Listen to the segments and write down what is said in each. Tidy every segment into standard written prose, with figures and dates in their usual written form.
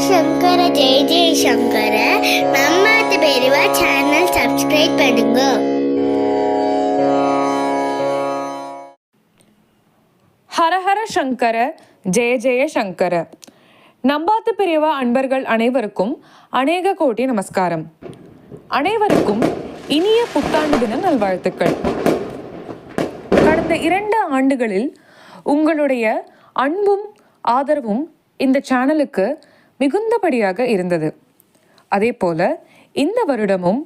சங்கர ஜெய ஜெய சங்கர. நம்மாத்து பெரியவா channel subscribe பண்ணுங்க. ஹரஹர சங்கர ஜெய ஜெய சங்கர. நம்பாத்து பெரியவா அன்பர்கள் அனைவருக்கும் அநேக கோடி நமஸ்காரம். அனைவருக்கும் இனிய புத்தாண்டு தின நல்வாழ்த்துக்கள். கடந்த 2 ஆண்டுகளில் உங்களுடைய அன்பும் ஆதரவும் இந்த சேனலுக்கு மிகுந்தபடியாக இருந்தது. அதே போல இந்த வருடமும்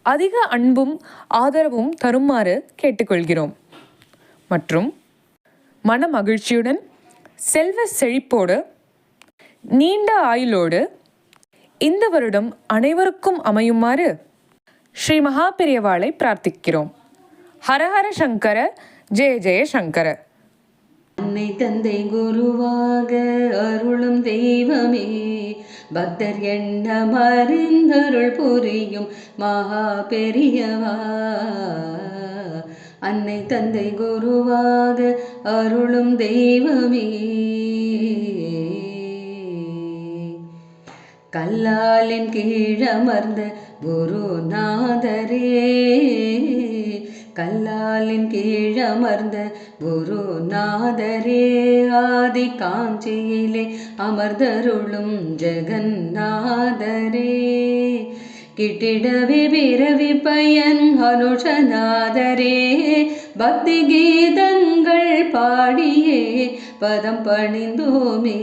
அதிக அன்பும் ஆதரவும் தருமாறு கேட்டுக்கொள்கிறோம். மற்றும் மன மகிழ்ச்சியுடன், செல்வ செழிப்போடு, நீண்ட ஆயுளோடு இந்த வருடம் அனைவருக்கும் அமையுமாறு ஸ்ரீ மகா பெரியவாளை பிரார்த்திக்கிறோம். ஹரஹர சங்கர ஜெய ஜெய சங்கர. அன்னை தந்தை குருவாக அருளும் தெய்வமே, பக்தர் எண்ணம் அறிந்தருள் புரியும் மகா பெரியவா. அன்னை தந்தை குருவாக அருளும் தெய்வமே, கல்லாலின் கீழமர்ந்த குருநாதரே, கல்லாலின் கீழமர்ந்த குருநாதரே, ஆதி காஞ்சியிலே அமர்ந்தருளும் ஜெகநாதரே, கிட்டிடவே பிறவி பயன் அனுஷநாதரே, பக்தி கீதங்கள் பாடியே பதம் பணிந்தோமே,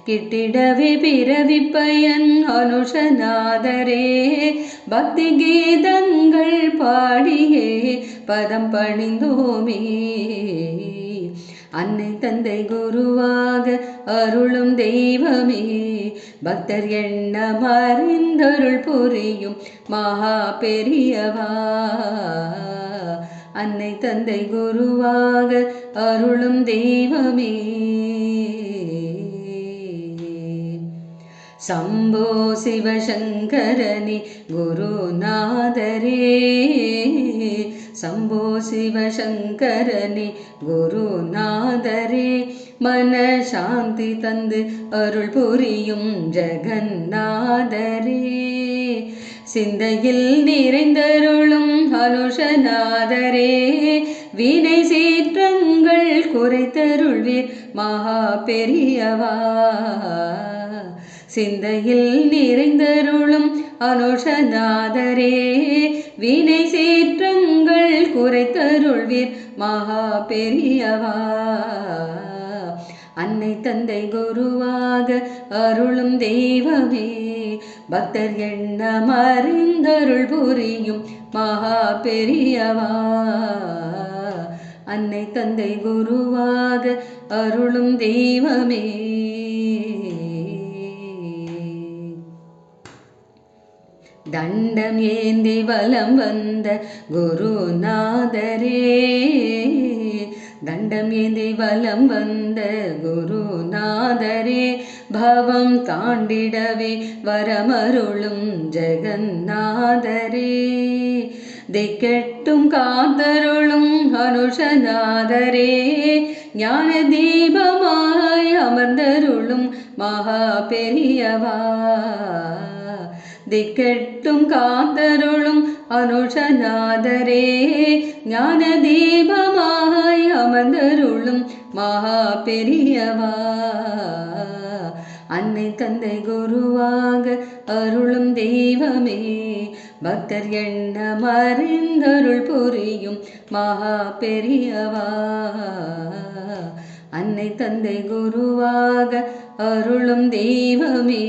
கிட்டிடவே பிறவி பயன் அனுஷநாதரே, பக்தி கீதங்கள் பாடியே பதம் பணிந்தோமே. அன்னை தந்தை குருவாக அருளும் தெய்வமே, பக்தர் எண்ணம் அறிந்தருள் புரியும் மகா பெரியவா. அன்னை தந்தை குருவாக அருளும் தெய்வமே, சம்போ சிவசங்கரனி குருநாதரே, சம்போ சிவசங்கரனி குருநாதரே, மன சாந்தி தந்து அருள் புரியும் ஜெகநாதரே, சிந்தையில் நிறைந்தருளும் அனுஷநாதரே, வினை சீற்றங்கள் குறைத்தருள்வீர் மகா பெரியவா. சிந்தையில் நிறைந்தருளும் அனுஷநாதரே, வினை சீற்றங்கள் குறைத்தருள்வீர் மகா பெரியவா. அன்னை தந்தை குருவாக அருளும் தெய்வமே, பக்தர் எண்ணம் அறிந்தருள் புரியும் மகா பெரியவா. அன்னை தந்தை குருவாக அருளும் தெய்வமே, தண்டம் ஏந்தி வலம் வந்த குருநாதரே, தண்டம் ஏந்தி வலம் வந்த குருநாதரே, பவம் தாண்டிடவே வரமருளும் ஜெகநாதரே, திக்கெட்டும் காத்தருளும் அனுஷநாதரே, ஞான தீபமாய் அமர்ந்தருளும் மகா பெரியவா. திக்கெட்டும் காத்தருளும் அனுஷநாதரே, ஞான தீபமாய் அமர்ந்தருளும் மகா பெரியவா. அன்னை தந்தை குருவாக அருளும் தெய்வமே, பக்தர் எண்ணம் அறிந்தருள் புரியும் மகா பெரியவா. அன்னை தந்தை குருவாக அருளும் தெய்வமே.